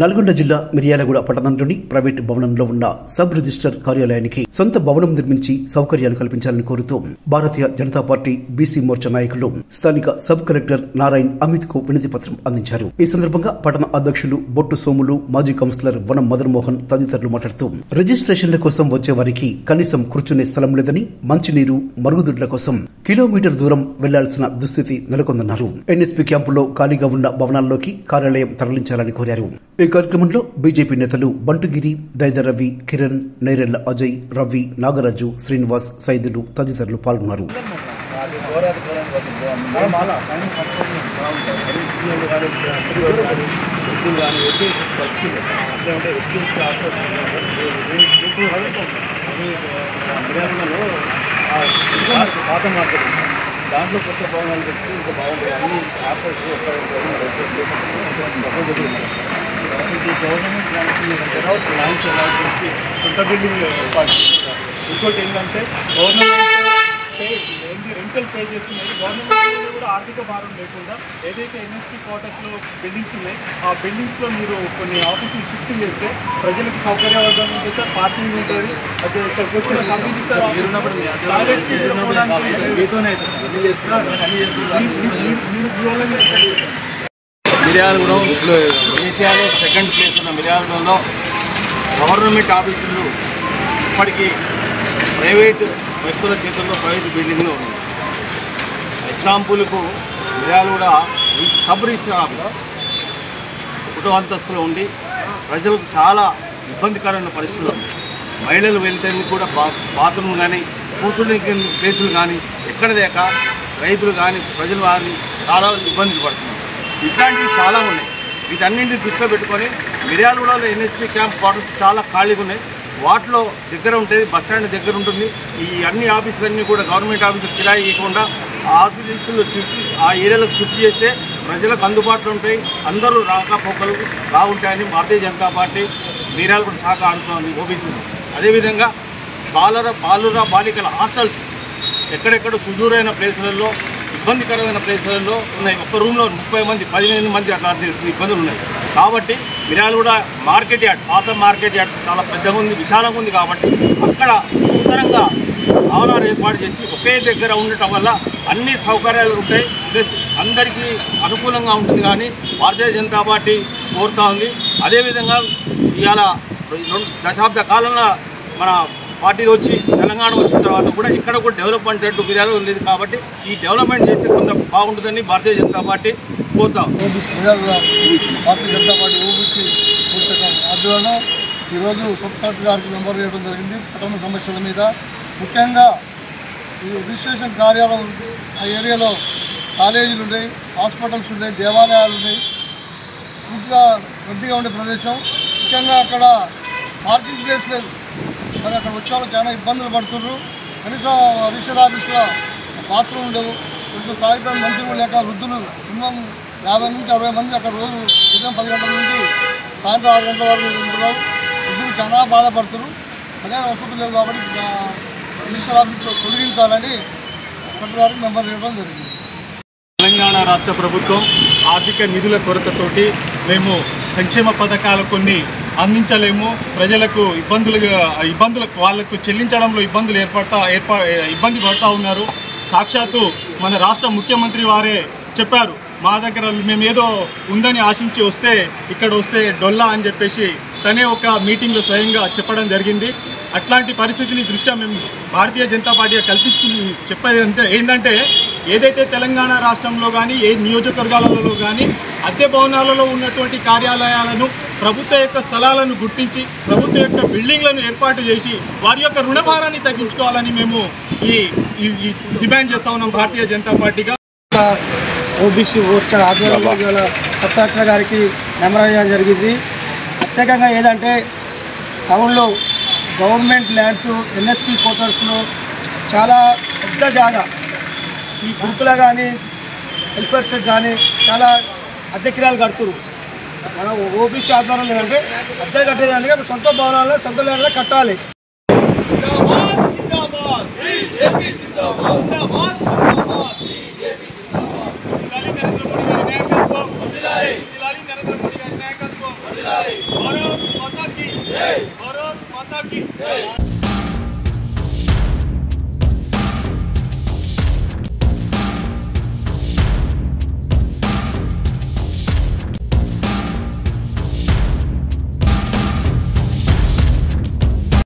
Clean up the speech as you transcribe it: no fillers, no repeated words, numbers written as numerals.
నల్గొండ జిల్లా మిర్యాలగూడ పట్టణంలోని ప్రైవేట్ భవనంలో ఉన్న సబ్ రిజిస్టర్ కార్యాలయానికి సొంత భవనం నిర్మించి సౌకర్యాలు కల్పించాలని కోరుతూ భారతీయ జనతా పార్టీ బీసీ మోర్చా నాయకులు స్థానిక సబ్ కలెక్టర్ నారాయణ్ అమిత్ కు వినతి పత్రం అందించారు. ఈ సందర్భంగా పట్టణ అధ్యక్షులు బొట్టు సోములు, మాజీ కౌన్సిలర్ వనం మదన్ మోహన్ తదితరులు మాట్లాడుతూ రిజిస్ట్రేషన్ల కోసం వచ్చే వారికి కనీసం కూర్చునే స్థలం లేదని, మంచినీరు, మరుగుదొడ్ల కోసం కిలోమీటర్ దూరం వెళ్లాల్సిన దుస్థితి నెలకొందన్నారు. ఎన్ఎస్పీ క్యాంపులో ఖాళీగా ఉన్న భవనాల్లోకి కార్యాలయం తరలించాలని కోరారు. ఈ కార్యక్రమంలో బీజేపీ నేతలు బంటుగిరి, దైదర్ రవి, కిరణ్, నేరెళ్ల అజయ్, రవి, నాగరాజు, శ్రీనివాస్, సైదులు తదితరులు పాల్గొన్నారు. దాంట్లో కొత్త భవనాలు పెట్టి ఇంకా బాగుంటాయి. అన్ని ఆఫర్స్ ఈ గవర్నమెంట్ ల్యాండ్స్ ఎలా చేసి కొత్త బిల్డింగ్ ఏర్పాటు చేస్తారు. ఇంకోటి ఏంటంటే గవర్నమెంట్ రెంటల్ పే చేస్తున్నది. గవర్నమెంట్ కూడా ఆర్థిక భారం లేకుండా ఏదైతే ఎన్ఎస్పీ క్వార్టర్స్లో బిల్డింగ్స్ ఉన్నాయి ఆ బిల్డింగ్స్లో మీరు కొన్ని ఆఫీసులు షిఫ్ట్ చేస్తే ప్రజలకు సౌకర్యవంతంగా ఉంటుంది సార్. పార్కింగ్ ఉంటుంది. అదే ఇక్కడికి వచ్చిన సంబంధిస్తారు. మిర్యాలగూడెం ఏషియాలో సెకండ్ ప్లేస్ ఉన్న మిర్యాలగూడెంలో గవర్నమెంట్ ఆఫీసులు ఇప్పటికీ ప్రైవేటు వ్యక్తుల చేతుల్లో ప్రైవేట్ బిల్డింగ్లో ఉన్నాయి. ఎగ్జాంపుల్కు మిర్యాలగూడ సబ్ రిజిస్టర్ ఆఫీస్ ఒకటో అంతస్తులో ఉండి ప్రజలకు చాలా ఇబ్బందికరమైన పరిస్థితులు ఉన్నాయి. మహిళలు వెళ్తే కూడా బాత్రూమ్ కానీ కూర్చునే ప్లేసులు కానీ ఎక్కడ లేక రైతులు కానీ ప్రజలు కానీ చాలా ఇబ్బందులు పడుతున్నారు. ఇట్లాంటివి చాలా ఉన్నాయి. వీటన్నింటినీ దృష్టిలో పెట్టుకొని మిర్యాలగూడలో ఎన్ఎస్పీ క్యాంప్ క్వార్టర్స్ చాలా ఖాళీగా ఉన్నాయి. వాటిలో దగ్గర ఉంటుంది, బస్టాండ్ దగ్గర ఉంటుంది. ఈ అన్ని ఆఫీసులన్నీ కూడా గవర్నమెంట్ ఆఫీసులు కిరాయి ఇవ్వకుండా ఆఫీసులు ఆ ఏరియాలకు షిఫ్ట్ చేస్తే ప్రజలకు అందుబాటులో ఉంటాయి. అందరూ రాకపోకలు బాగుంటాయని భారతీయ జనతా పార్టీ మిర్యాలగూడ శాఖ ఆడుతోంది ఓబీసీ. అదేవిధంగా బాలుర బాలికల హాస్టల్స్ ఎక్కడెక్కడ సుదూరైన ప్లేసులలో, ఇబ్బందికరమైన ప్లేసులలో ఉన్నాయి. ఒక్క రూమ్లో 30 మంది 15 మంది అట్లాంటి ఇబ్బందులు ఉన్నాయి. కాబట్టి మిర్యాలగూడ మార్కెట్ యార్డ్, పాత మార్కెట్ యార్డ్ చాలా పెద్దగా ఉంది, విశాలంగా ఉంది. కాబట్టి అక్కడ నూతనంగా భవనాలు ఏర్పాటు చేసి ఒకే దగ్గర ఉండటం వల్ల అన్ని సౌకర్యాలు ఉంటాయి, ప్లస్ అందరికీ అనుకూలంగా ఉంటుంది. కానీ భారతీయ జనతా పార్టీ కోరుతూ ఉంది. అదేవిధంగా ఇవాళ 2 దశాబ్ద కాలంలో మన పార్టీ వచ్చి తెలంగాణ వచ్చిన తర్వాత కూడా ఇక్కడ కూడా డెవలప్మెంట్ రేటు మిర్యాలగూడ లేదు. కాబట్టి ఈ డెవలప్మెంట్ చేస్తే కొంత బాగుంటుందని Bharatiya Janata party కోరుతాం. Bharatiya Janata party OBC ఆధ్వర్యంలో ఈరోజు సబ్ కలెక్టర్ గారికి మెంబర్ చేయడం జరిగింది. పట్టణ సమస్యల మీద ముఖ్యంగా ఈ రిజిస్ట్రేషన్ కార్యాలయం ఆ ఏరియాలో కాలేజీలు ఉన్నాయి, హాస్పిటల్స్ ఉన్నాయి, దేవాలయాలు ఉన్నాయి. పూర్తిగా రద్దీగా ఉండే ప్రదేశం. ముఖ్యంగా అక్కడ పార్కింగ్ ప్లేస్ లేదు. మరి అక్కడ వచ్చే వాళ్ళు చాలా ఇబ్బందులు పడుతున్నారు. కనీసం రిజిస్టర్ ఆఫీస్లో బాత్రూమ్ ఉండవు. కొంచెం తాగితే మంచిగా లేక వృద్ధులు మినిమం 50 నుంచి 60 మంది అక్కడ రోజు ఉదయం 10 గంటల నుంచి సాయంత్రం 6 గంటల వరకు ఉంటున్నారు. వృద్ధులు చాలా బాధపడుతున్నారు. సరైన వసతులు లేవు. కాబట్టి రిజిస్టర్ ఆఫీస్లో తొలగించాలని కలెక్టర్ మెంబర్ చేయడం జరిగింది. తెలంగాణ రాష్ట్ర ప్రభుత్వం ఆర్థిక నిధుల కొరతతోటి మేము సంక్షేమ పథకాలు కొన్ని అందించలేము. ప్రజలకు ఇబ్బందులకు వాళ్లకు చెల్లించడంలో ఇబ్బంది పడుతూ ఉన్నారు. సాక్షాత్తు మన రాష్ట్ర ముఖ్యమంత్రి వారే చెప్పారు, మా దగ్గర మేము ఏదో ఉందని ఆశించి ఇక్కడ వస్తే డొల్లా అని చెప్పేసి తనే ఒక మీటింగ్లో స్వయంగా చెప్పడం జరిగింది. అట్లాంటి పరిస్థితిని దృష్ట్యా మేము భారతీయ జనతా పార్టీ కల్పించుకుని చెప్పేది ఏంటంటే ఏదైతే తెలంగాణ రాష్ట్రంలో కానీ ఏ నియోజకవర్గాలలో కానీ అద్దె భవనాలలో ఉన్నటువంటి కార్యాలయాలను, ప్రభుత్వ యొక్క స్థలాలను గుర్తించి ప్రభుత్వ యొక్క బిల్డింగ్లను ఏర్పాటు చేసి వారి యొక్క రుణభారాన్ని తగ్గించుకోవాలని మేము ఈ డిమాండ్ చేస్తూ ఉన్నాం భారతీయ జనతా పార్టీగా. ఓబీసీ మోర్చా ఆధ్వర్యంలో సబ్ కలెక్టర్ గారికి మెమోరాండం జరిగింది. ప్రత్యేకంగా ఏదంటే టౌన్లో గవర్నమెంట్ ల్యాండ్స్, ఎన్ఎస్పీ క్వార్టర్స్లో చాలా పెద్ద జాగా, ఈ గురుకుల కానీ వెల్ఫేర్ సెట్ కానీ చాలా అద్దె కిరాయిలు కడుతున్నారు. మన ఓబీసీ ఆధ్వర్యంలో ఏంటంటే అద్దె కట్టేదానికి సొంత భవనాల్లో సొంత ల్యాండ్లో కట్టాలి. నరేంద్ర మోడీ గారి నాయకత్వం. భారత్ మాతా కీ